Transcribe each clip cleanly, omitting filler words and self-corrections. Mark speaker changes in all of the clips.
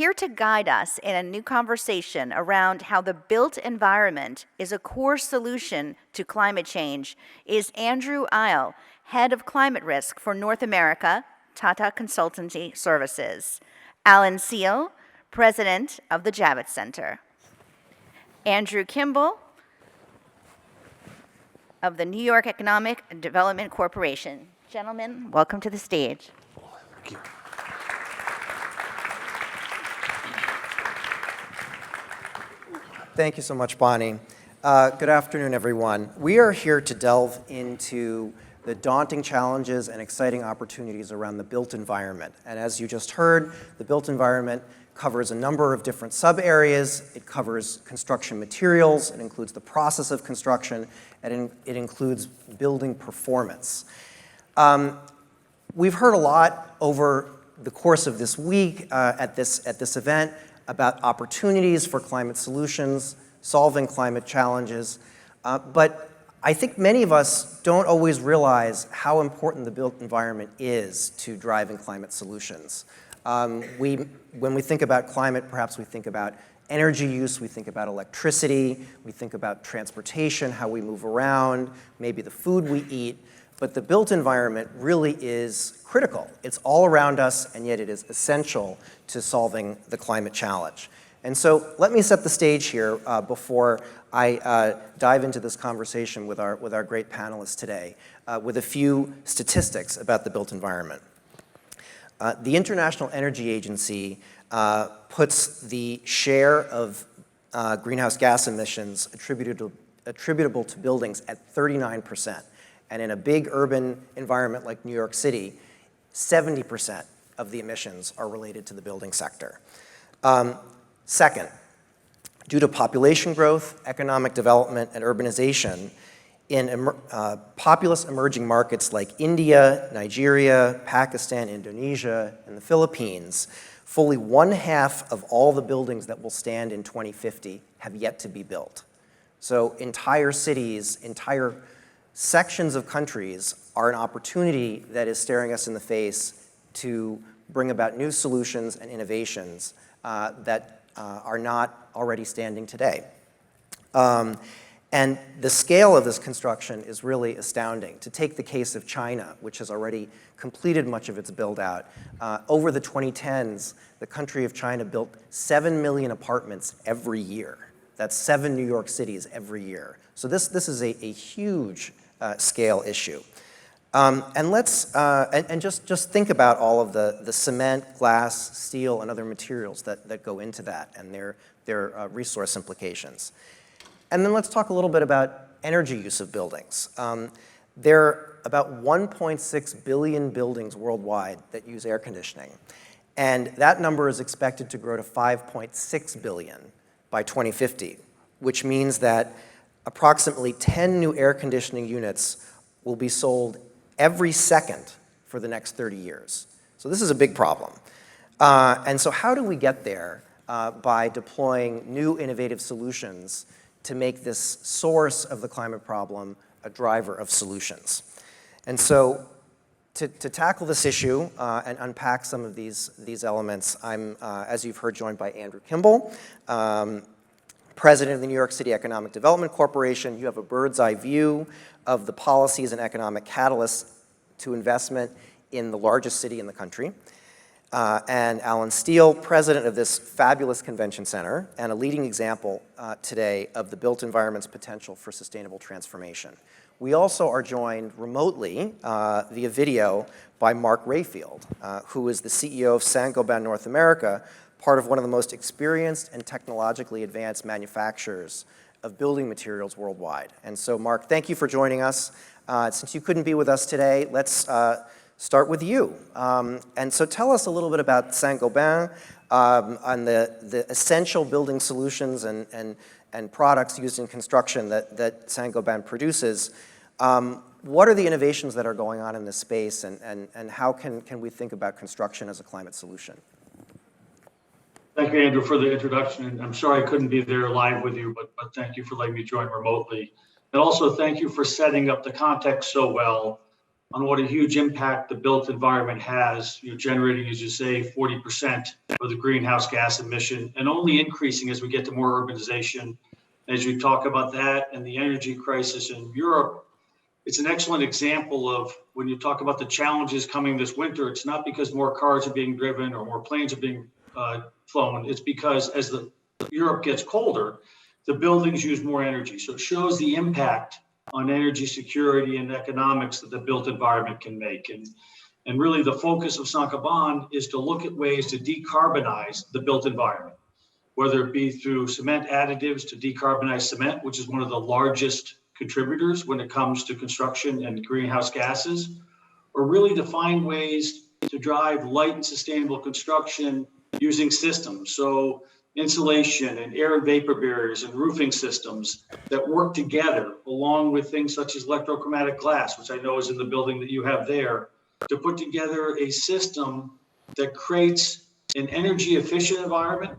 Speaker 1: Here to guide us in a new conversation around how the built environment is a core solution to climate change is Andrew Isle, Head of Climate Risk for North America, Tata Consultancy Services. Alan Seal, President of the Javits Center. Andrew Kimball, of the New York Economic Development Corporation. Gentlemen, welcome to the stage.
Speaker 2: Thank you.
Speaker 3: Thank you so much, Bonnie. Good afternoon, everyone. We are here to delve into the daunting challenges and exciting opportunities around the built environment. And as you just heard, the built environment covers a number of different sub-areas. It covers construction materials, it includes the process of construction, and it includes building performance. We've heard a lot over the course of this week at this event about opportunities for climate solutions, solving climate challenges, but I think many of us don't always realize how important the built environment is to driving climate solutions. When we think about climate, perhaps we think about energy use, we think about electricity, we think about transportation, how we move around, maybe the food we eat, but the built environment really is critical. It's all around us, and yet it is essential to solving the climate challenge. And so let me set the stage here before I dive into this conversation with our great panelists today with a few statistics about the built environment. The International Energy Agency puts the share of greenhouse gas emissions attributable to buildings at 39%. And in a big urban environment like New York City, 70% of the emissions are related to the building sector. Second, due to population growth, economic development, and urbanization, in populous emerging markets like India, Nigeria, Pakistan, Indonesia, and the Philippines, fully 1/2 of all the buildings that will stand in 2050 have yet to be built. So entire cities, entire sections of countries are an opportunity that is staring us in the face to bring about new solutions and innovations that are not already standing today. And the scale of this construction is really astounding. To take the case of China, which has already completed much of its build-out, over the 2010s, the country of China built 7 million apartments every year. That's 7 New York cities every year. So this is a huge scale issue. And let's just think about all of the cement, glass, steel, and other materials that go into that and their resource implications. And then let's talk a little bit about energy use of buildings. There are about 1.6 billion buildings worldwide that use air conditioning. And that number is expected to grow to 5.6 billion by 2050, which means that approximately 10 new air conditioning units will be sold every second for the next 30 years. So this is a big problem. And so how do we get there by deploying new innovative solutions to make this source of the climate problem a driver of solutions? And so to tackle this issue and unpack some of these elements, I'm, as you've heard, joined by Andrew Kimball, President of the New York City Economic Development Corporation. You have a bird's eye view of the policies and economic catalysts to investment in the largest city in the country. And Alan Steele, president of this fabulous convention center, and a leading example today of the built environment's potential for sustainable transformation. We also are joined remotely via video by Mark Rayfield, who is the CEO of Saint-Gobain North America, part of one of the most experienced and technologically advanced manufacturers of building materials worldwide. And so, Mark, thank you for joining us. Since you couldn't be with us today, let's start with you. And so tell us a little bit about Saint-Gobain on the essential building solutions and products used in construction that Saint-Gobain produces. What are the innovations that are going on in this space, and how can we think about construction as a climate solution?
Speaker 2: Thank you, Andrew, for the introduction. And I'm sorry I couldn't be there live with you, but thank you for letting me join remotely. And also thank you for setting up the context so well on what a huge impact the built environment has, generating, as you say, 40% of the greenhouse gas emission, and only increasing as we get to more urbanization. As you talk about that and the energy crisis in Europe, it's an excellent example of when you talk about the challenges coming this winter, it's not because more cars are being driven or more planes are being flown. It's because as Europe gets colder, the buildings use more energy. So it shows the impact on energy security and economics that the built environment can make. And really the focus of Saint-Gobain is to look at ways to decarbonize the built environment, whether it be through cement additives to decarbonize cement, which is one of the largest contributors when it comes to construction and greenhouse gases, or really to find ways to drive light and sustainable construction using systems. So insulation and air and vapor barriers and roofing systems that work together, along with things such as electrochromatic glass, which I know is in the building that you have there, to put together a system that creates an energy efficient environment,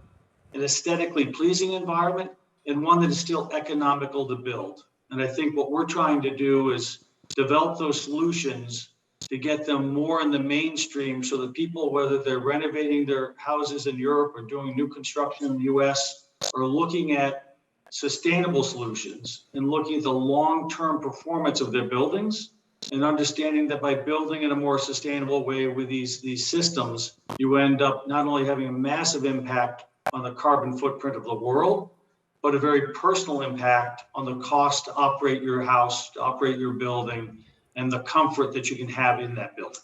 Speaker 2: an aesthetically pleasing environment, and one that is still economical to build. And I think what we're trying to do is develop those solutions to get them more in the mainstream so that people, whether they're renovating their houses in Europe or doing new construction in the US, are looking at sustainable solutions and looking at the long-term performance of their buildings and understanding that by building in a more sustainable way with these systems, you end up not only having a massive impact on the carbon footprint of the world, but a very personal impact on the cost to operate your house, to operate your building, and the comfort that you can have in that building.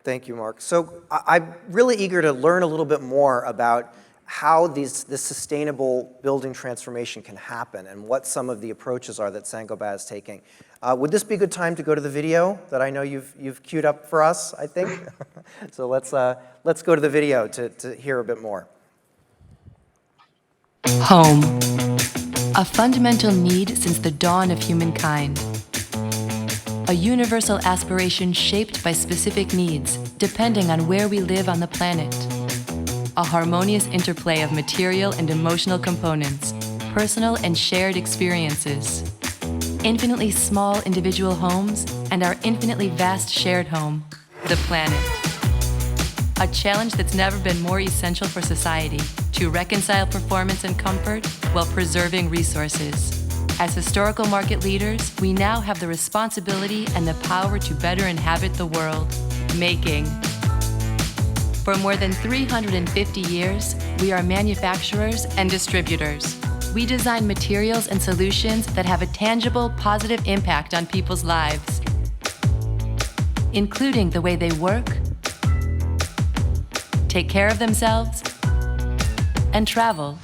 Speaker 3: Thank you, Mark. So I'm really eager to learn a little bit more about how this sustainable building transformation can happen and what some of the approaches are that Saint-Gobain is taking. Would this be a good time to go to the video that I know you've queued up for us, I think? So let's go to the video to hear a bit more.
Speaker 4: Home, a fundamental need since the dawn of humankind. A universal aspiration shaped by specific needs, depending on where we live on the planet. A harmonious interplay of material and emotional components, personal and shared experiences. Infinitely small individual homes and our infinitely vast shared home, the planet. A challenge that's never been more essential for society, to reconcile performance and comfort while preserving resources. As historical market leaders, we now have the responsibility and the power to better inhabit the world, making. For more than 350 years, we are manufacturers and distributors. We design materials and solutions that have a tangible, positive impact on people's lives, including the way they work, take care of themselves, and travel.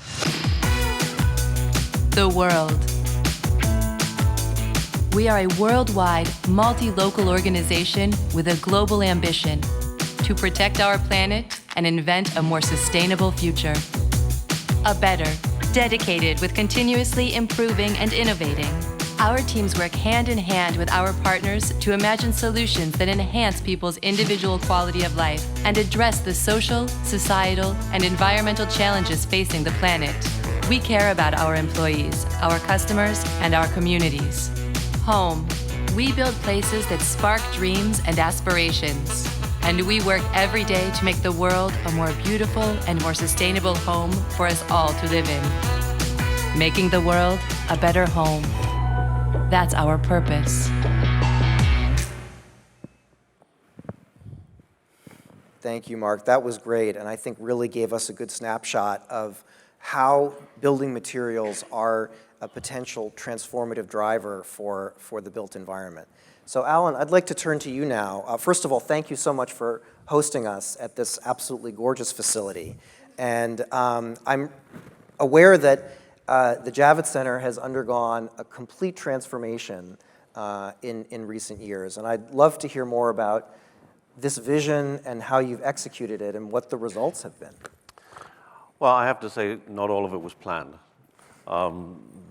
Speaker 4: The world. We are a worldwide, multi-local organization with a global ambition to protect our planet and invent a more sustainable future. A better, dedicated with continuously improving and innovating. Our teams work hand in hand with our partners to imagine solutions that enhance people's individual quality of life and address the social, societal, and environmental challenges facing the planet. We care about our employees, our customers, and our communities. Home. We build places that spark dreams and aspirations. And we work every day to make the world a more beautiful and more sustainable home for us all to live in. Making the world a better home. That's our purpose.
Speaker 3: Thank you, Mark. That was great, and I think really gave us a good snapshot of how building materials are a potential transformative driver for the built environment. So Alan, I'd like to turn to you now. First of all, thank you so much for hosting us at this absolutely gorgeous facility. And I'm aware that the Javits Center has undergone a complete transformation in recent years. And I'd love to hear more about this vision and how you've executed it and what the results have been.
Speaker 5: Well, I have to say, not all of it was planned.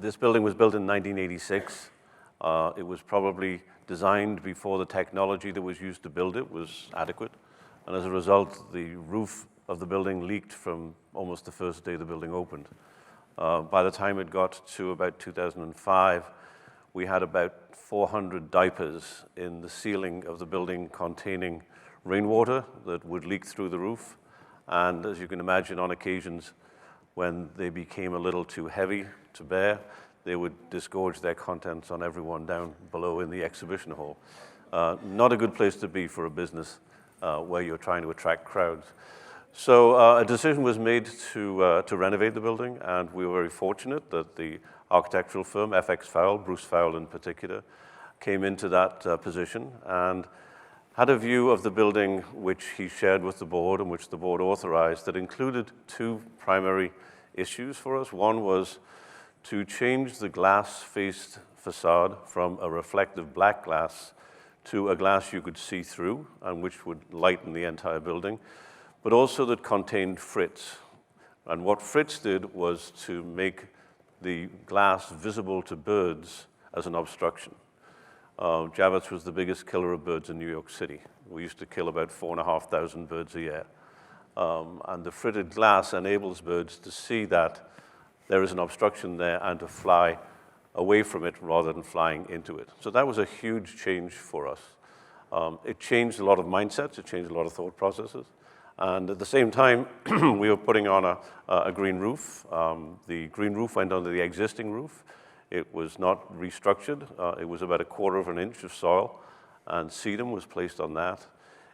Speaker 5: This building was built in 1986. It was probably designed before the technology that was used to build it was adequate. And as a result, the roof of the building leaked from almost the first day the building opened. By the time it got to about 2005, we had about 400 diapers in the ceiling of the building containing rainwater that would leak through the roof. And as you can imagine, on occasions, when they became a little too heavy to bear, they would disgorge their contents on everyone down below in the exhibition hall. Not a good place to be for a business where you're trying to attract crowds. So a decision was made to renovate the building, and we were very fortunate that the architectural firm, FX Fowle, Bruce Fowle in particular, came into that position and had a view of the building which he shared with the board and which the board authorized that included two primary issues for us. One was to change the glass-faced facade from a reflective black glass to a glass you could see through and which would lighten the entire building, but also that contained frits. And what frits did was to make the glass visible to birds as an obstruction. Javits was the biggest killer of birds in New York City. We used to kill about 4,500 birds a year. And the fritted glass enables birds to see that there is an obstruction there and to fly away from it rather than flying into it. So that was a huge change for us. It changed a lot of mindsets, it changed a lot of thought processes. And at the same time, we were putting on a green roof. The green roof went under the existing roof. It was not restructured. It was about 1/4 of an inch of soil, and sedum was placed on that.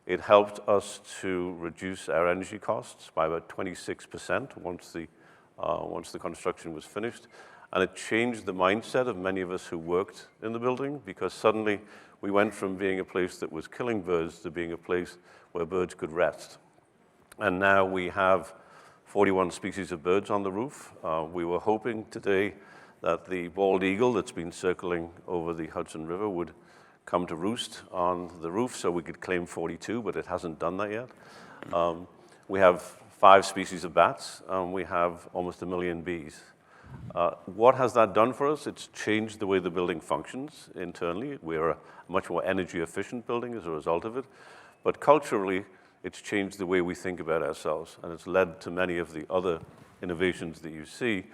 Speaker 5: It helped us to reduce our energy costs by about 26% once the construction was finished. And it changed the mindset of many of us who worked in the building, because suddenly we went from being a place that was killing birds to being a place where birds could rest. And now we have 41 species of birds on the roof. We were hoping today that the bald eagle that's been circling over the Hudson River would come to roost on the roof so we could claim 42, but it hasn't done that yet. We have 5 species of bats, and we have almost 1 million bees. What has that done for us? It's changed the way the building functions internally. We're a much more energy efficient building as a result of it. But culturally, it's changed the way we think about ourselves, and it's led to many of the other innovations that you see,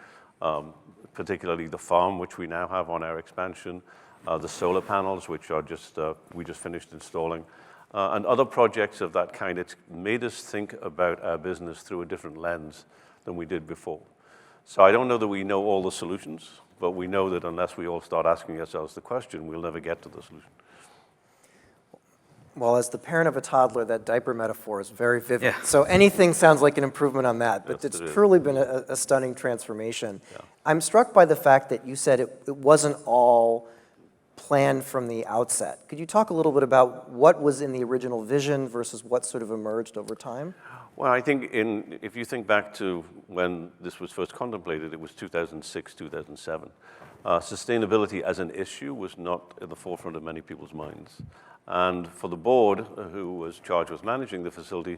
Speaker 5: particularly the farm, which we now have on our expansion, the solar panels, which are we just finished installing, and other projects of that kind. It's made us think about our business through a different lens than we did before. So I don't know that we know all the solutions, but we know that unless we all start asking ourselves the question, we'll never get to the solution.
Speaker 3: Well, as the parent of a toddler, that diaper metaphor is very vivid.
Speaker 5: Yeah.
Speaker 3: So anything sounds like an improvement on that, but
Speaker 5: Yes,
Speaker 3: it's
Speaker 5: it is.
Speaker 3: truly been a stunning transformation.
Speaker 5: Yeah.
Speaker 3: I'm struck by the fact that you said it wasn't all planned from the outset. Could you talk a little bit about what was in the original vision versus what sort of emerged over time?
Speaker 5: Well, I think if you think back to when this was first contemplated, it was 2006, 2007. Sustainability as an issue was not at the forefront of many people's minds. And for the board, who was charged with managing the facility,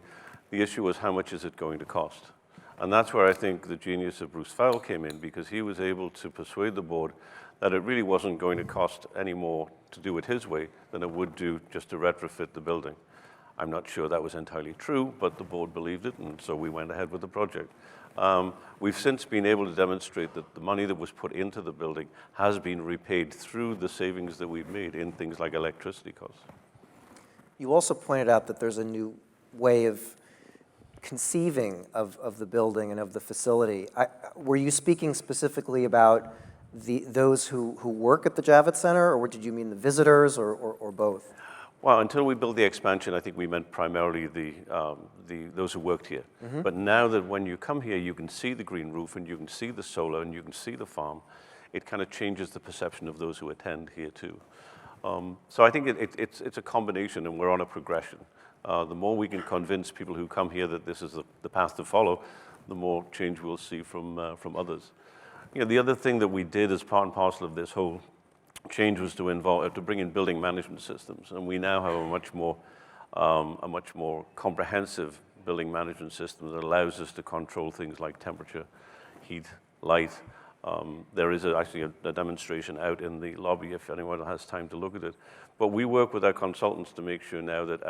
Speaker 5: the issue was how much is it going to cost? And that's where I think the genius of Bruce Fowle came in, because he was able to persuade the board that it really wasn't going to cost any more to do it his way than it would do just to retrofit the building. I'm not sure that was entirely true, but the board believed it, and so we went ahead with the project. We've since been able to demonstrate that the money that was put into the building has been repaid through the savings that we've made in things like electricity costs.
Speaker 3: You also pointed out that there's a new way of conceiving of the building and of the facility. Were you speaking specifically about those who work at the Javits Center, or did you mean the visitors, or both?
Speaker 5: Well, until we built the expansion, I think we meant primarily those who worked here. Mm-hmm. But now that when you come here, you can see the green roof, and you can see the solar, and you can see the farm, it kind of changes the perception of those who attend here too. So I think it's a combination, and we're on a progression. The more we can convince people who come here that this is the path to follow, the more change we'll see from others. You know, the other thing that we did as part and parcel of this whole change was to bring in building management systems, and we now have a much more comprehensive building management system that allows us to control things like temperature, heat, light. There is actually a demonstration out in the lobby if anyone has time to look at it. But we work with our consultants to make sure now that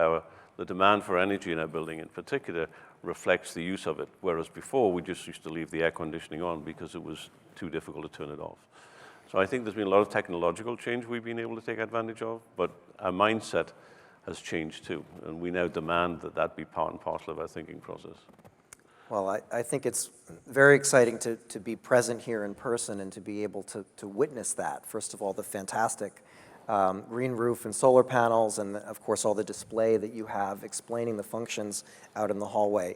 Speaker 5: the demand for energy in our building in particular reflects the use of it, whereas before we just used to leave the air conditioning on because it was too difficult to turn it off. So I think there's been a lot of technological change we've been able to take advantage of, but our mindset has changed too, and we now demand that that be part and parcel of our thinking process.
Speaker 3: Well, I think it's very exciting to be present here in person and to be able to witness that. First of all, the fantastic green roof and solar panels, and of course all the display that you have explaining the functions out in the hallway.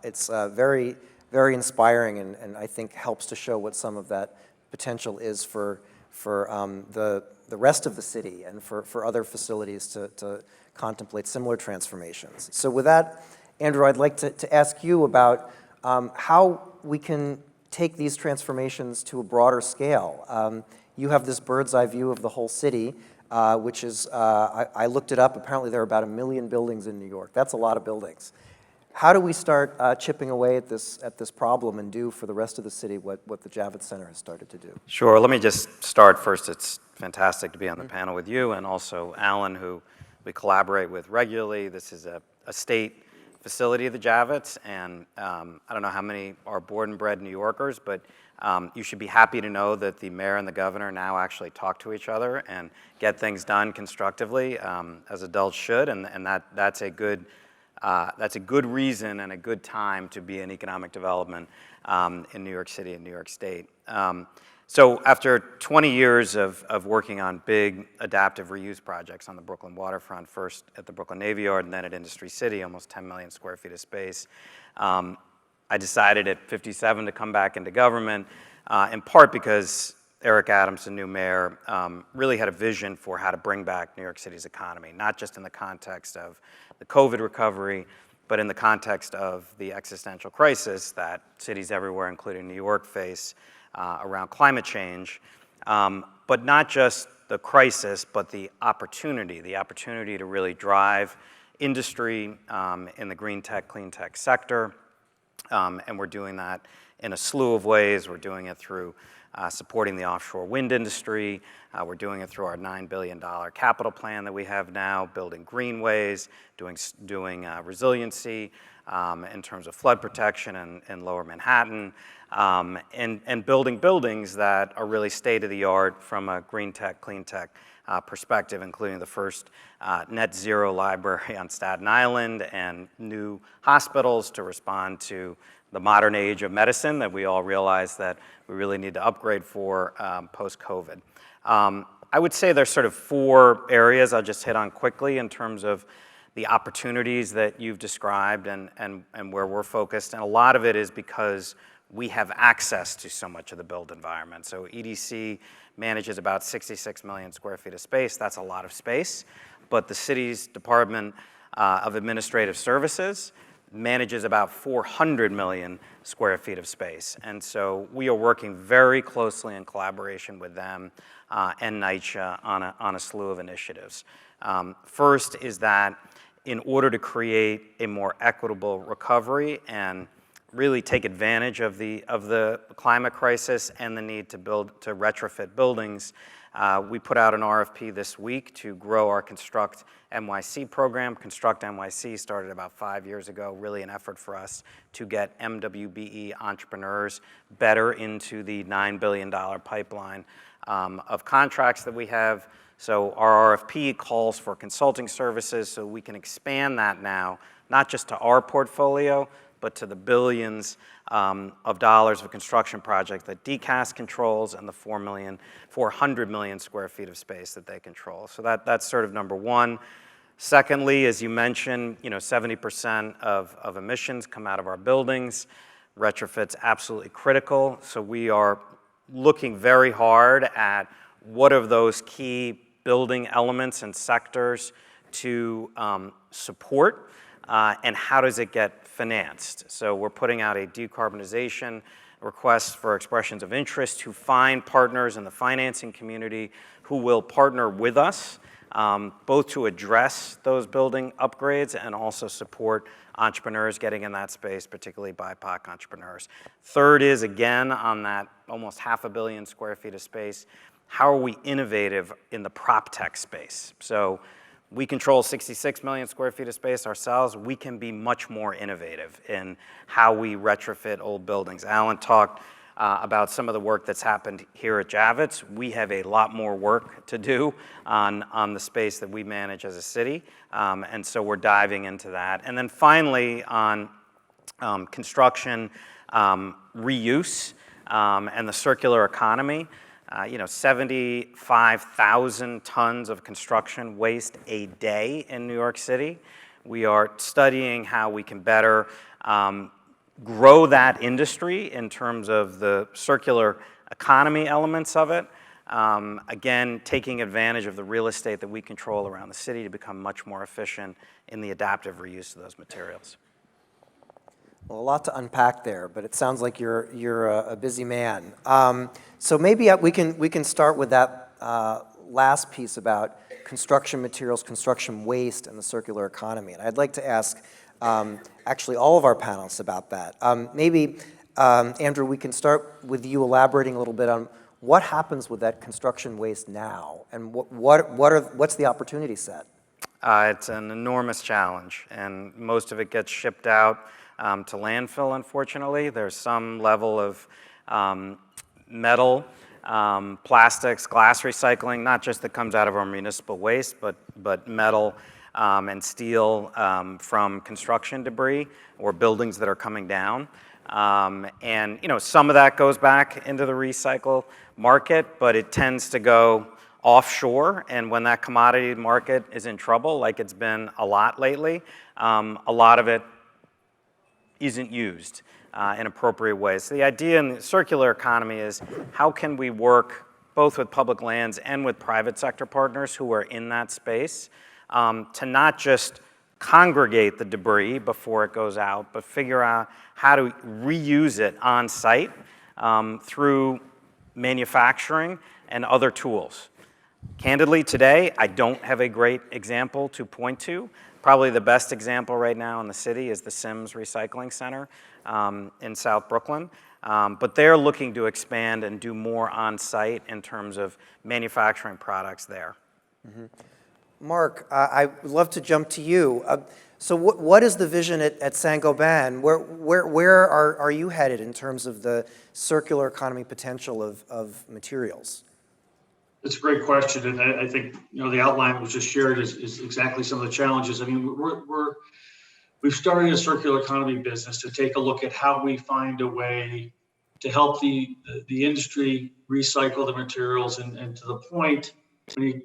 Speaker 3: It's very, very inspiring, and I think helps to show what some of that potential is for the rest of the city and for other facilities to contemplate similar transformations. So with that, Andrew, I'd like to ask you about how we can take these transformations to a broader scale. You have this bird's eye view of the whole city, which is, I looked it up, apparently there are about 1 million buildings in New York. That's a lot of buildings. How do we start chipping away at this problem and do for the rest of the city what the Javits Center has started to do?
Speaker 6: Sure, let me just start first. It's fantastic to be on the panel with you, and also Alan, who we collaborate with regularly. This is a state facility of the Javits, and I don't know how many are born and bred New Yorkers, but you should be happy to know that the mayor and the governor now actually talk to each other and get things done constructively, as adults should, and that's a good reason and a good time to be in economic development in New York City and New York State. So after 20 years of working on big adaptive reuse projects on the Brooklyn waterfront, first at the Brooklyn Navy Yard and then at Industry City, almost 10 million square feet of space, I decided at 57 to come back into government, in part because Eric Adams, the new mayor, really had a vision for how to bring back New York City's economy, not just in the context of the COVID recovery, but in the context of the existential crisis that cities everywhere, including New York, face around climate change. But not just the crisis, but the opportunity to really drive industry in the green tech, clean tech sector. And we're doing that in a slew of ways. We're doing it through supporting the offshore wind industry. We're doing it through our $9 billion capital plan that we have now, building greenways, doing resiliency in terms of flood protection in lower Manhattan, and building buildings that are really state-of-the-art from a green tech, clean tech perspective, including the first net zero library on Staten Island and new hospitals to respond to the modern age of medicine that we all realize that we really need to upgrade for post-COVID. I would say there's sort of 4 areas I'll just hit on quickly in terms of the opportunities that you've described and where we're focused. And a lot of it is because we have access to so much of the built environment. So EDC manages about 66 million square feet of space. That's a lot of space. But the city's Department of Administrative Services manages about 400 million square feet of space. And so we are working very closely in collaboration with them and NYCHA on a slew of initiatives. First is that in order to create a more equitable recovery and really take advantage of the climate crisis and the need to retrofit buildings, we put out an RFP this week to grow our Construct NYC program. Construct NYC started about 5 years ago, really an effort for us to get MWBE entrepreneurs better into the $9 billion pipeline of contracts that we have. So our RFP calls for consulting services so we can expand that now, not just to our portfolio, but to the billions of dollars of construction project that DCAS controls and the 400 million square feet of space that they control. So that's sort of number one. Secondly, as you mentioned, 70% of emissions come out of our buildings. Retrofit's absolutely critical. So we are looking very hard at what are those key building elements and sectors to support, and how does it get financed? So we're putting out a decarbonization request for expressions of interest to find partners in the financing community who will partner with us, both to address those building upgrades and also support entrepreneurs getting in that space, particularly BIPOC entrepreneurs. Third is, again, on that almost 500 million square feet of space, how are we innovative in the prop tech space? So we control 66 million square feet of space ourselves. We can be much more innovative in how we retrofit old buildings. Alan talked about some of the work that's happened here at Javits. We have a lot more work to do on the space that we manage as a city, and so we're diving into that. And then finally, on construction reuse and the circular economy. 75,000 tons of construction waste a day in New York City. We are studying how we can better grow that industry in terms of the circular economy elements of it. Again, taking advantage of the real estate that we control around the city to become much more efficient in the adaptive reuse of those materials.
Speaker 3: Well, a lot to unpack there, but it sounds like you're a busy man. So maybe we can start with that last piece about construction materials, construction waste, and the circular economy. And I'd like to ask actually all of our panelists about that. Maybe, Andrew, we can start with you elaborating a little bit on what happens with that construction waste now, and what's the opportunity set?
Speaker 6: It's an enormous challenge, and most of it gets shipped out to landfill, unfortunately. There's some level of metal, plastics, glass recycling, not just that comes out of our municipal waste, but metal and steel from construction debris or buildings that are coming down. And some of that goes back into the recycle market, but it tends to go offshore, and when that commodity market is in trouble, like it's been a lot lately, a lot of it isn't used in appropriate ways. So the idea in the circular economy is how can we work both with public lands and with private sector partners who are in that space to not just congregate the debris before it goes out, but figure out how to reuse it on site through manufacturing and other tools. Candidly, today, I don't have a great example to point to. Probably the best example right now in the city is the Sims Recycling Center in South Brooklyn. But they're looking to expand and do more on site in terms of manufacturing products there.
Speaker 3: Mm-hmm. Mark, I'd love to jump to you. So what is the vision at Saint-Gobain? Where are you headed in terms of the circular economy potential of materials?
Speaker 2: It's a great question, and I think the outline that was just shared is exactly some of the challenges. I mean, we've started a circular economy business to take a look at how we find a way to help the industry recycle the materials, and to the point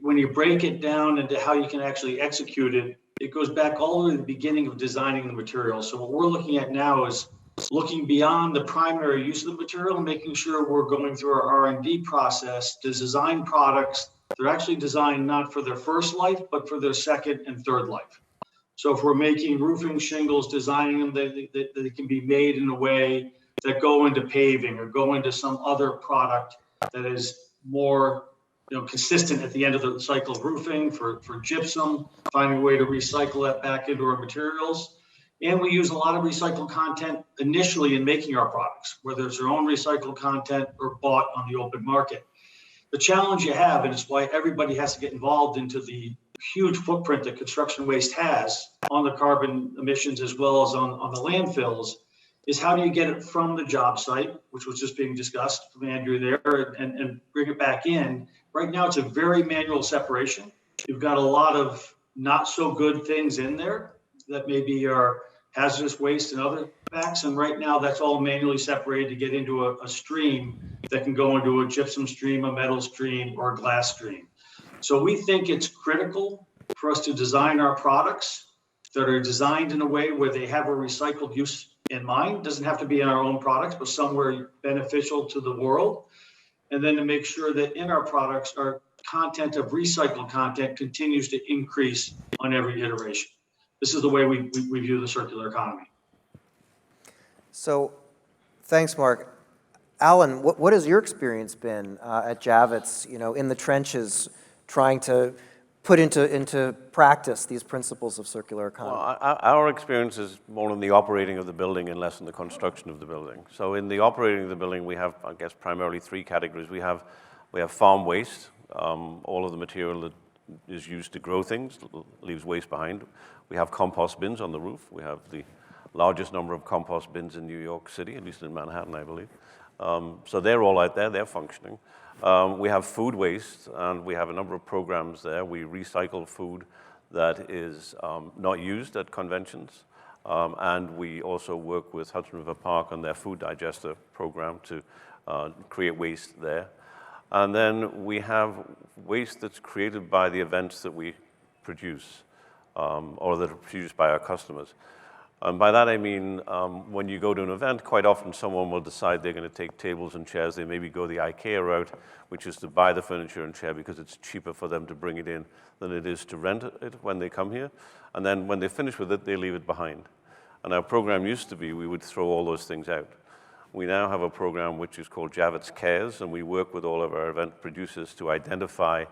Speaker 2: when you break it down into how you can actually execute it, it goes back all the way to the beginning of designing the material. So what we're looking at now is looking beyond the primary use of the material and making sure we're going through our R&D process to design products that are actually designed not for their first life, but for their second and third life. So if we're making roofing shingles, designing them that they can be made in a way that go into paving or go into some other product that is more consistent at the end of the cycle of roofing, for gypsum, finding a way to recycle that back into our materials. And we use a lot of recycled content initially in making our products, whether it's our own recycled content or bought on the open market. The challenge you have, and it's why everybody has to get involved into the huge footprint that construction waste has on the carbon emissions as well as on the landfills, is how do you get it from the job site, which was just being discussed from Andrew there, and bring it back in. Right now, it's a very manual separation. You've got a lot of not so good things in there that maybe are hazardous waste and other facts. And right now, that's all manually separated to get into a stream that can go into a gypsum stream, a metal stream, or a glass stream. So we think it's critical for us to design our products that are designed in a way where they have a recycled use in mind. It doesn't have to be in our own products, but somewhere beneficial to the world. And then to make sure that in our products, our content of recycled content continues to increase on every iteration. This is the way we view the circular economy.
Speaker 3: So, thanks, Mark. Alan, what has your experience been at Javits, in the trenches, trying to put into practice these principles of circular economy?
Speaker 5: Well, our experience is more in the operating of the building and less in the construction of the building. So in the operating of the building, we have, I guess, primarily three categories. We have farm waste, all of the material that is used to grow things, leaves waste behind. We have compost bins on the roof. We have the largest number of compost bins in New York City, at least in Manhattan, I believe. So they're all out there, they're functioning. We have food waste, and we have a number of programs there. We recycle food that is not used at conventions. And we also work with Hudson River Park on their food digester program to create waste there. And then we have waste that's created by the events that we produce, or that are produced by our customers. And by that I mean, when you go to an event, quite often someone will decide they're going to take tables and chairs. They maybe go the IKEA route, which is to buy the furniture and chair because it's cheaper for them to bring it in than it is to rent it when they come here. And then when they finish with it, they leave it behind. And our program used to be we would throw all those things out. We now have a program which is called Javits Cares, and we work with all of our event producers to identify,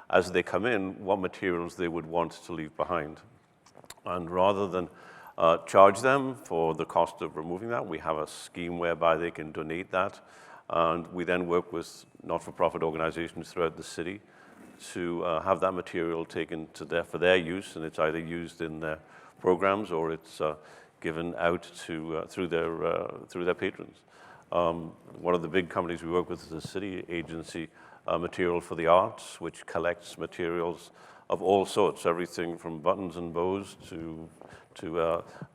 Speaker 5: as they come in, what materials they would want to leave behind. And rather than charge them for the cost of removing that, we have a scheme whereby they can donate that. And we then work with not-for-profit organizations throughout the city to have that material taken to for their use, and it's either used in their programs or it's given out to through their patrons. One of the big companies we work with is the city agency, Material for the Arts, which collects materials of all sorts, everything from buttons and bows to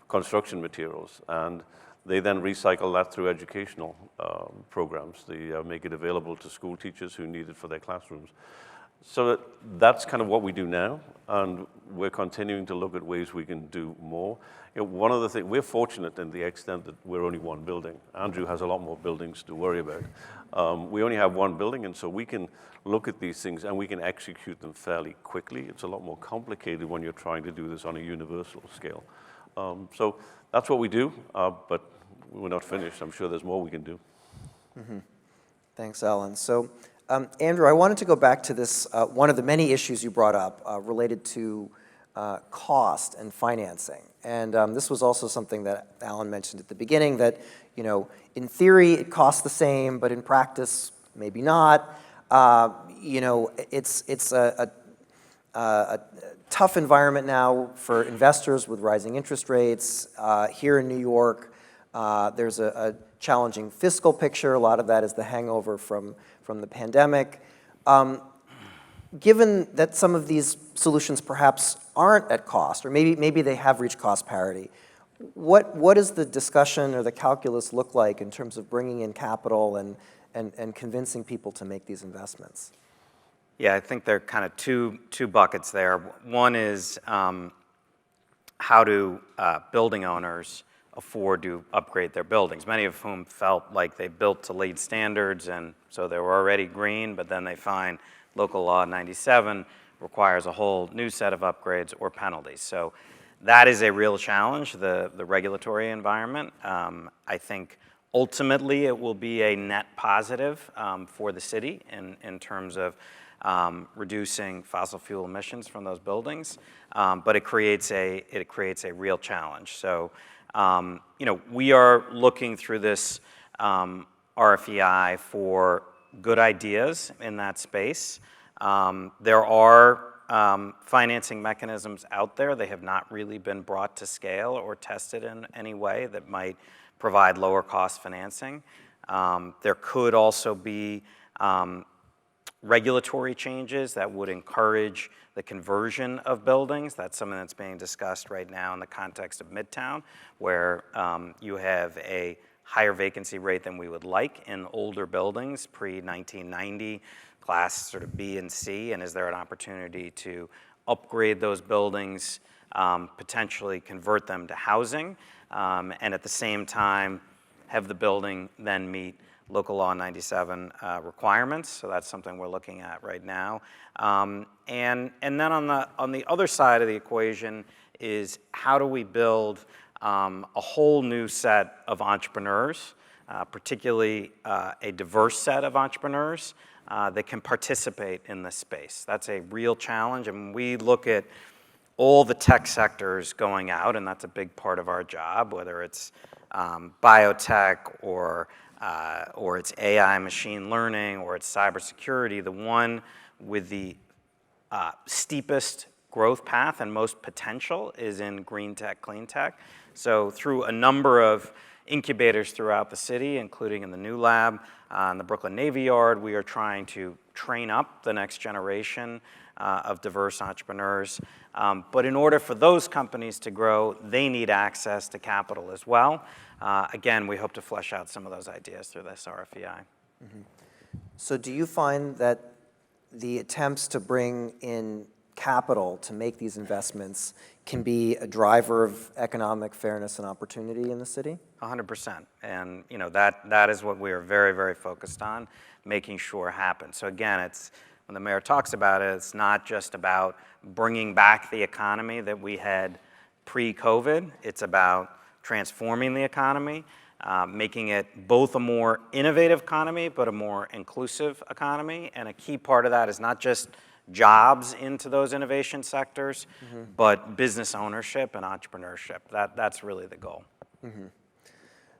Speaker 5: construction materials. And they then recycle that through educational programs. They make it available to school teachers who need it for their classrooms. So that's kind of what we do now, and we're continuing to look at ways we can do more. You know, one of the things, we're fortunate in the extent that we're only one building. Andrew has a lot more buildings to worry about. We only have one building, and so we can look at these things and we can execute them fairly quickly. It's a lot more complicated when you're trying to do this on a universal scale. So that's what we do, but we're not finished. I'm sure there's more we can do.
Speaker 3: Mm-hmm. Thanks, Alan. So, Andrew, I wanted to go back to this, one of the many issues you brought up related to cost and financing. And this was also something that Alan mentioned at the beginning, that, you know, in theory it costs the same, but in practice, maybe not. You know, it's a tough environment now for investors with rising interest rates. Here in New York, there's a challenging fiscal picture. A lot of that is the hangover from the pandemic. Given that some of these solutions perhaps aren't at cost, or maybe they have reached cost parity, what does the discussion or the calculus look like in terms of bringing in capital and convincing people to make these investments?
Speaker 6: Yeah, I think there are kind of two buckets there. One is how do building owners afford to upgrade their buildings, many of whom felt like they built to LEED standards, and so they were already green, but then they find local law 97 requires a whole new set of upgrades or penalties. So that is a real challenge, the regulatory environment. I think ultimately it will be a net positive for the city in terms of reducing fossil fuel emissions from those buildings, but it creates a real challenge. So you know, we are looking through this RFEI for good ideas in that space. There are financing mechanisms out there. They have not really been brought to scale or tested in any way that might provide lower cost financing. There could also be regulatory changes that would encourage the conversion of buildings. That's something that's being discussed right now in the context of Midtown, where you have a higher vacancy rate than we would like in older buildings, pre-1990, class sort of B and C, and is there an opportunity to upgrade those buildings, potentially convert them to housing, and at the same time have the building then meet local law 97 requirements. So that's something we're looking at right now. And then on the other side of the equation is how do we build a whole new set of entrepreneurs, particularly a diverse set of entrepreneurs that can participate in this space. That's a real challenge, and we look at all the tech sectors going out, and that's a big part of our job, whether it's biotech or it's AI machine learning or it's cybersecurity. The one with the steepest growth path and most potential is in green tech, clean tech. So through a number of incubators throughout the city, including in the new lab, in the Brooklyn Navy Yard. We are trying to train up the next generation of diverse entrepreneurs. But in order for those companies to grow, they need access to capital as well. Again, we hope to flesh out some of those ideas through this RFEI.
Speaker 3: Mm-hmm. So do you find that the attempts to bring in capital to make these investments can be a driver of economic fairness and opportunity in the city?
Speaker 6: 100%. And that is what we are very, very focused on, making sure happens. So again, it's when the mayor talks about it, it's not just about bringing back the economy that we had pre-COVID. It's about transforming the economy, making it both a more innovative economy, but a more inclusive economy. And a key part of that is not just jobs into those innovation sectors, but business ownership and entrepreneurship. That's really the goal.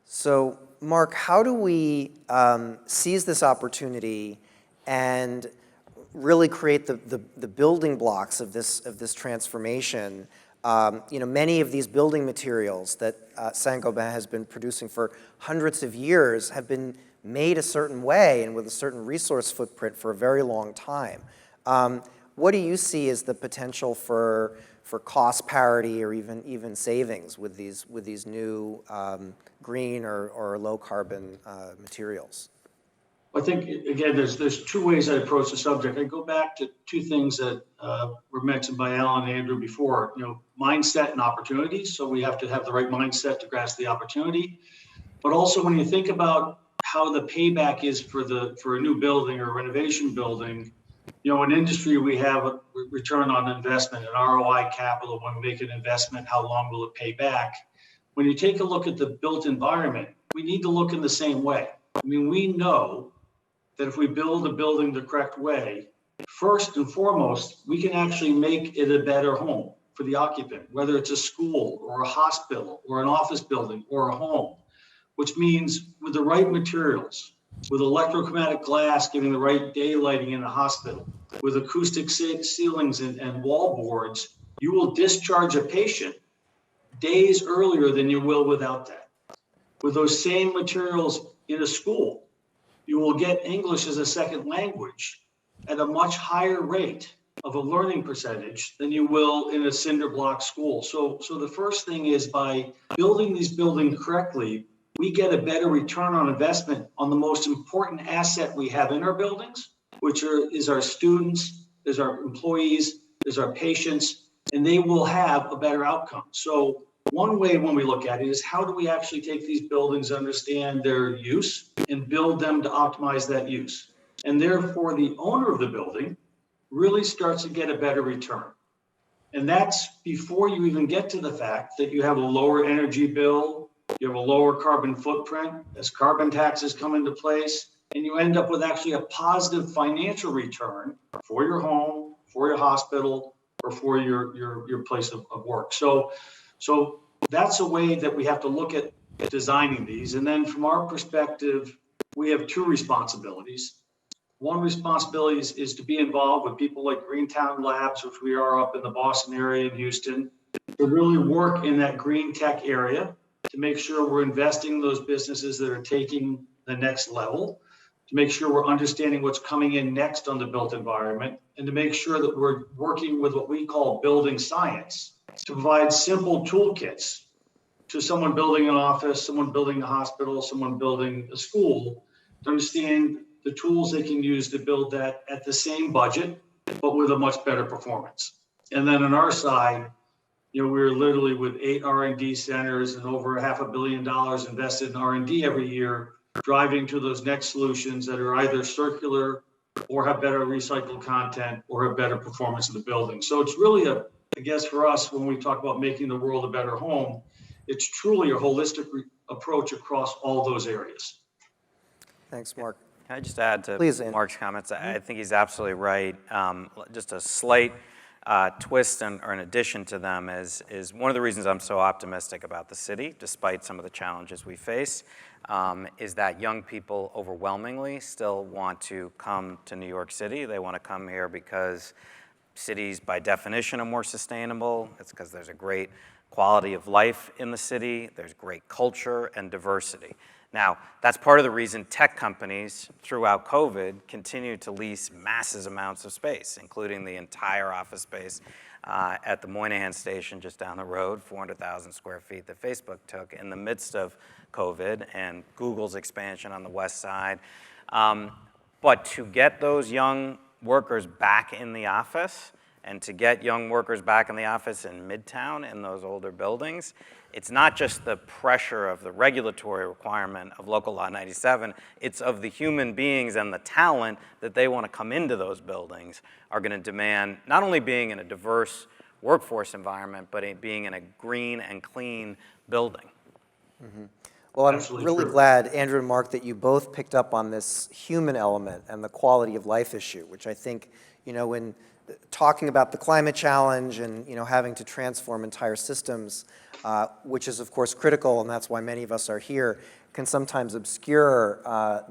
Speaker 3: So, Mark, how do we seize this opportunity and really create the building blocks of this transformation? Many of these building materials that Saint-Gobain has been producing for hundreds of years have been made a certain way and with a certain resource footprint for a very long time. What do you see as the potential for cost parity or even savings with these new green or low carbon materials?
Speaker 2: I think, again, there's two ways I approach the subject. I go back to two things that were mentioned by Alan and Andrew before, mindset and opportunities. So we have to have the right mindset to grasp the opportunity. But also when you think about how the payback is for a new building or renovation building, in industry, we have a return on investment, an ROI capital. When we make an investment, how long will it pay back? When you take a look at the built environment, we need to look in the same way. I mean, we know that if we build a building the correct way, first and foremost, we can actually make it a better home for the occupant, whether it's a school or a hospital or an office building or a home, which means with the right materials, with electrochromatic glass giving the right daylighting in the hospital, with acoustic ceilings and wall boards, you will discharge a patient days earlier than you will without that. With those same materials in a school, you will get English as a second language at a much higher rate of a learning percentage than you will in a cinder block school. So the first thing is by building these buildings correctly, we get a better return on investment on the most important asset we have in our buildings, which is our students, is our employees, is our patients, and they will have a better outcome. So one way when we look at it is how do we actually take these buildings, understand their use, and build them to optimize that use. And therefore, the owner of the building really starts to get a better return. And that's before you even get to the fact that you have a lower energy bill, you have a lower carbon footprint as carbon taxes come into place, and you end up with actually a positive financial return for your home, for your hospital, or for your place of work. So that's a way that we have to look at designing these. And then from our perspective, we have two responsibilities. One responsibility is to be involved with people like Greentown Labs, which we are up in the Boston area in Houston, to really work in that green tech area, to make sure we're investing in those businesses that are taking the next level, to make sure we're understanding what's coming in next on the built environment, and to make sure that we're working with what we call building science to provide simple toolkits to someone building an office, someone building a hospital, someone building a school, to understand the tools they can use to build that at the same budget, but with a much better performance. And then on our side, we're literally with 8 R&D centers and over $500 million invested in R&D every year, driving to those next solutions that are either circular or have better recycled content or have better performance of the building. So it's really I guess for us, when we talk about making the world a better home, it's truly a holistic approach across all those areas.
Speaker 3: Thanks, Mark.
Speaker 6: Can I just add to
Speaker 3: Please,
Speaker 6: Mark's comments? I think he's absolutely right. Just a slight twist or an addition to them is one of the reasons I'm so optimistic about the city, despite some of the challenges we face, is that young people overwhelmingly still want to come to New York City. They want to come here because cities, by definition, are more sustainable. It's because there's a great quality of life in the city, there's great culture and diversity. Now, that's part of the reason tech companies throughout COVID continue to lease massive amounts of space, including the entire office space at the Moynihan Station just down the road, 400,000 square feet that Facebook took in the midst of COVID, and Google's expansion on the west side. But to get those young workers back in the office, and to get young workers back in the office in Midtown in those older buildings, it's not just the pressure of the regulatory requirement of Local Law 97, it's of the human beings and the talent that they want to come into those buildings are going to demand not only being in a diverse workforce environment, but being in a green and clean building.
Speaker 3: Mm-hmm. Well, I'm
Speaker 2: Absolutely
Speaker 3: really
Speaker 2: true.
Speaker 3: glad, Andrew and Mark, that you both picked up on this human element and the quality of life issue, which I think, when talking about the climate challenge and, having to transform entire systems, which is, of course, critical, and that's why many of us are here, can sometimes obscure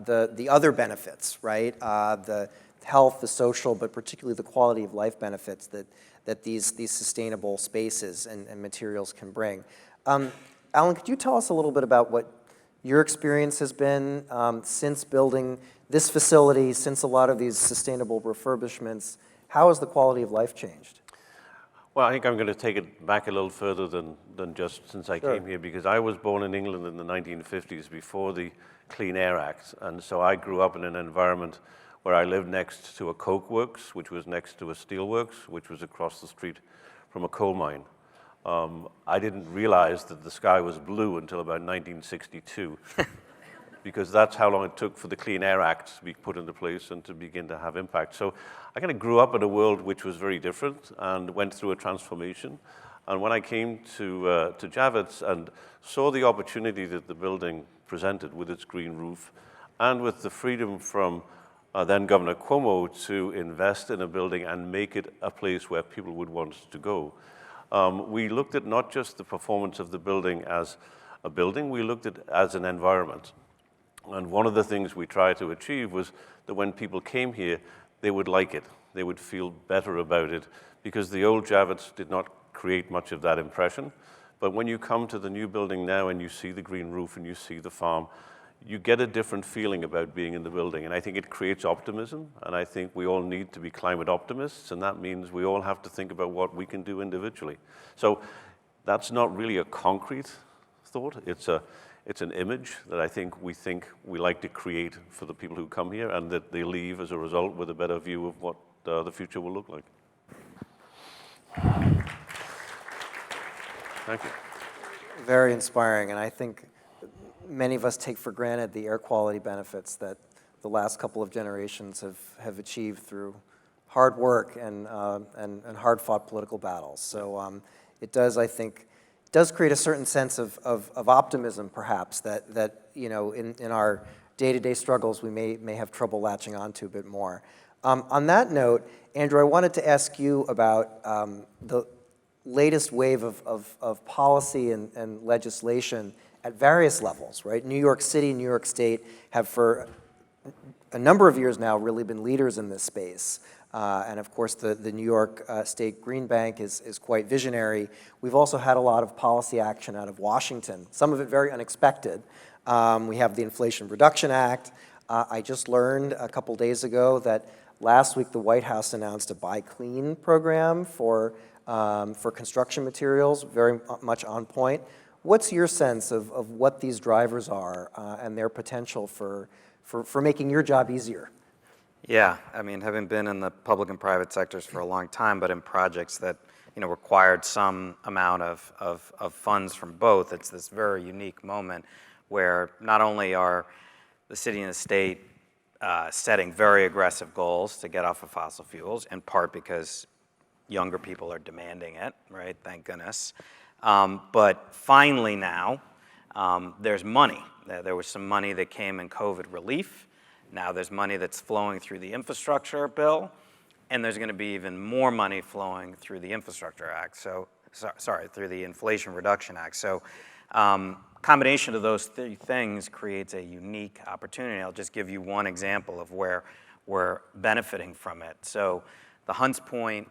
Speaker 3: the other benefits, right? The health, the social, but particularly the quality of life benefits that these sustainable spaces and materials can bring. Alan, could you tell us a little bit about what your experience has been since building this facility, since a lot of these sustainable refurbishments? How has the quality of life changed?
Speaker 5: Well, I think I'm going to take it back a little further than just since I came here, because I was born in England in the 1950s before the Clean Air Act. And so I grew up in an environment where I lived next to a coke works, which was next to a steel works, which was across the street from a coal mine. I didn't realize that the sky was blue until about 1962, because that's how long it took for the Clean Air Act to be put into place and to begin to have impact. So I kind of grew up in a world which was very different and went through a transformation. And when I came to Javits and saw the opportunity that the building presented with its green roof and with the freedom from then Governor Cuomo to invest in a building and make it a place where people would want to go, we looked at not just the performance of the building as a building, we looked at it as an environment. And one of the things we tried to achieve was that when people came here, they would like it. They would feel better about it, because the old Javits did not create much of that impression. But when you come to the new building now and you see the green roof and you see the farm, you get a different feeling about being in the building. And I think it creates optimism. And I think we all need to be climate optimists. And that means we all have to think about what we can do individually. So that's not really a concrete thought. It's an image that I think we like to create for the people who come here, and that they leave as a result with a better view of what the future will look like. Thank you.
Speaker 3: Very inspiring, and I think many of us take for granted the air quality benefits that the last couple of generations have achieved through hard work and hard-fought political battles. So it does, I think, create a certain sense of optimism, perhaps, that in our day-to-day struggles we may have trouble latching onto a bit more. On that note, Andrew, I wanted to ask you about the latest wave of policy and legislation at various levels, right? New York City, New York State have for a number of years now really been leaders in this space. And of course, the New York State Green Bank is quite visionary. We've also had a lot of policy action out of Washington, some of it very unexpected. We have the Inflation Reduction Act. I just learned a couple days ago that last week the White House announced a Buy Clean program for construction materials, very much on point. What's your sense of what these drivers are and their potential for making your job easier?
Speaker 6: Yeah, I mean, having been in the public and private sectors for a long time, but in projects that required some amount of funds from both, it's this very unique moment where not only are the city and the state setting very aggressive goals to get off of fossil fuels, in part because younger people are demanding it, right? Thank goodness. But finally now, there's money. There was some money that came in COVID relief. Now there's money that's flowing through the infrastructure bill, and there's going to be even more money flowing through the Infrastructure Act. Through the Inflation Reduction Act. So combination of those three things creates a unique opportunity. I'll just give you one example of where we're benefiting from it. So the Hunts Point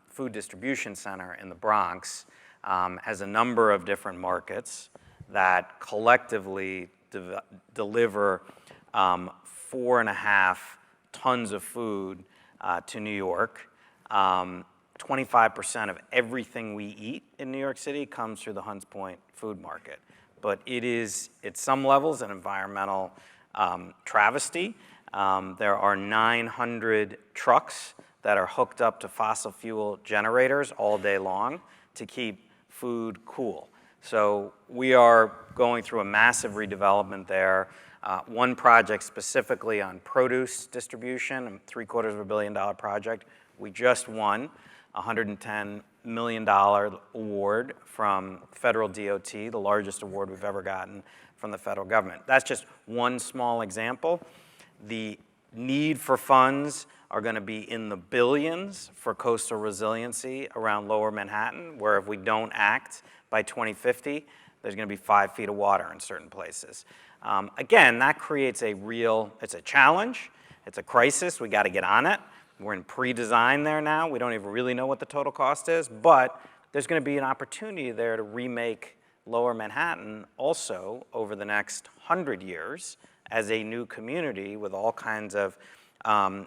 Speaker 6: Food Distribution Center in the Bronx has a number of different markets that collectively deliver 4.5 tons of food to New York. 25% of everything we eat in New York City comes through the Hunts Point food market. But it is, at some levels, an environmental travesty. There are 900 trucks that are hooked up to fossil fuel generators all day long to keep food cool. So we are going through a massive redevelopment there. One project specifically on produce distribution, a $750 million project. We just won a $110 million award from federal DOT, the largest award we've ever gotten from the federal government. That's just one small example. The need for funds are going to be in the billions for coastal resiliency around Lower Manhattan, where if we don't act by 2050, there's going to be 5 feet of water in certain places. Again, that creates it's a challenge, it's a crisis, we got to get on it. We're in pre-design there now. We don't even really know what the total cost is, but there's going to be an opportunity there to remake Lower Manhattan also over the next 100 years as a new community with all kinds of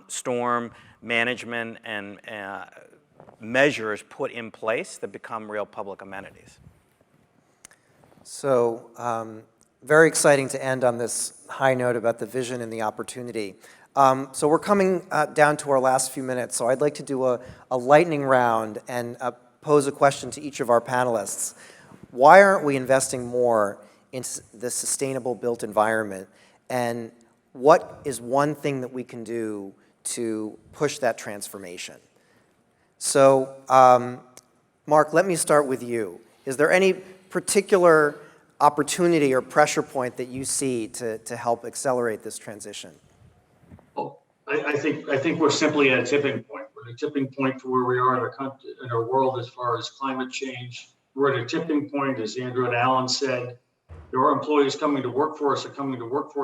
Speaker 6: storm management and measures put in place that become real public amenities.
Speaker 3: So very exciting to end on this high note about the vision and the opportunity. So we're coming down to our last few minutes, so I'd like to do a lightning round and pose a question to each of our panelists. Why aren't we investing more in the sustainable built environment, and what is one thing that we can do to push that transformation? So, Mark, let me start with you. Is there any particular opportunity or pressure point that you see to help accelerate this transition?
Speaker 2: I think we're simply at a tipping point. We're at a tipping point for where we are in our country, in our world, as far as climate change. We're at a tipping point, as Andrew and Alan said. There are employees coming to work for us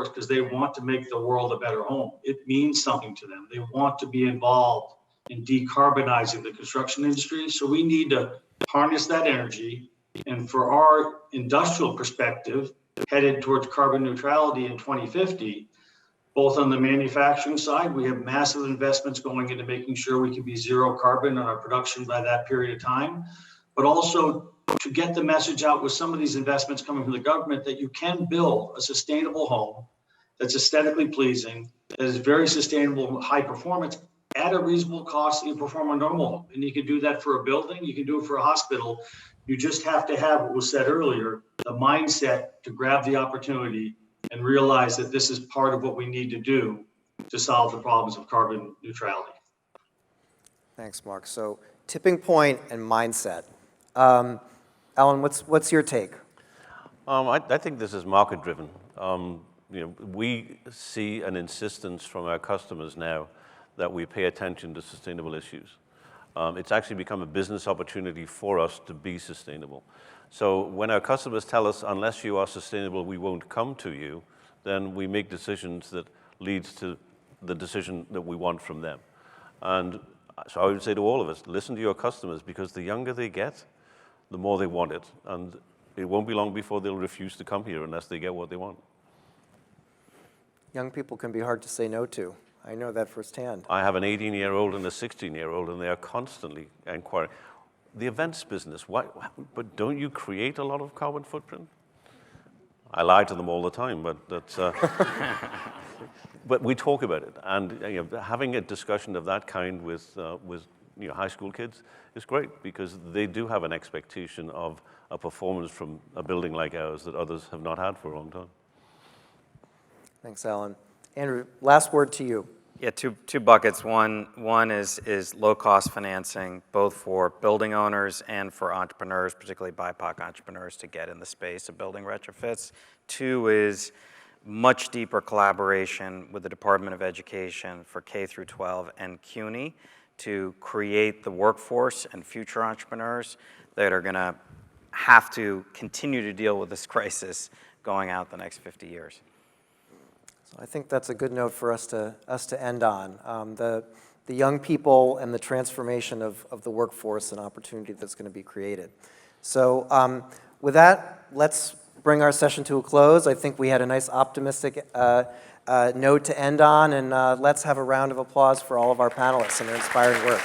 Speaker 2: because they want to make the world a better home. It means something to them. They want to be involved in decarbonizing the construction industry. So we need to harness that energy. And for our industrial perspective, headed towards carbon neutrality in 2050, both on the manufacturing side, we have massive investments going into making sure we can be zero carbon on our production by that period of time, but also to get the message out with some of these investments coming from the government that you can build a sustainable home that's aesthetically pleasing, that is very sustainable, high performance, at a reasonable cost that you perform a normal home. And you can do that for a building, you can do it for a hospital. You just have to have what was said earlier, the mindset to grab the opportunity and realize that this is part of what we need to do to solve the problems of carbon neutrality.
Speaker 3: Thanks, Mark. So tipping point and mindset. Alan, what's your take?
Speaker 5: I think this is market driven. We see an insistence from our customers now that we pay attention to sustainable issues. It's actually become a business opportunity for us to be sustainable. So when our customers tell us, unless you are sustainable, we won't come to you, then we make decisions that leads to the decision that we want from them. And so I would say to all of us, listen to your customers, because the younger they get, the more they want it. And it won't be long before they'll refuse to come here unless they get what they want.
Speaker 3: Young people can be hard to say no to. I know that firsthand.
Speaker 5: I have an 18-year-old and a 16-year-old, and they are constantly inquiring. The events business, but don't you create a lot of carbon footprint? I lie to them all the time, but that's. But we talk about it, and having a discussion of that kind with high school kids is great, because they do have an expectation of a performance from a building like ours that others have not had for a long time.
Speaker 3: Thanks, Alan. Andrew, last word to you.
Speaker 6: Yeah, two buckets. One is low-cost financing, both for building owners and for entrepreneurs, particularly BIPOC entrepreneurs, to get in the space of building retrofits. Two is much deeper collaboration with the Department of Education for K through 12 and CUNY to create the workforce and future entrepreneurs that are going to have to continue to deal with this crisis going out the next 50 years.
Speaker 3: I think that's a good note for us to end on. The young people and the transformation of the workforce and opportunity that's going to be created. So with that, let's bring our session to a close. I think we had a nice optimistic note to end on, and let's have a round of applause for all of our panelists and their inspiring work.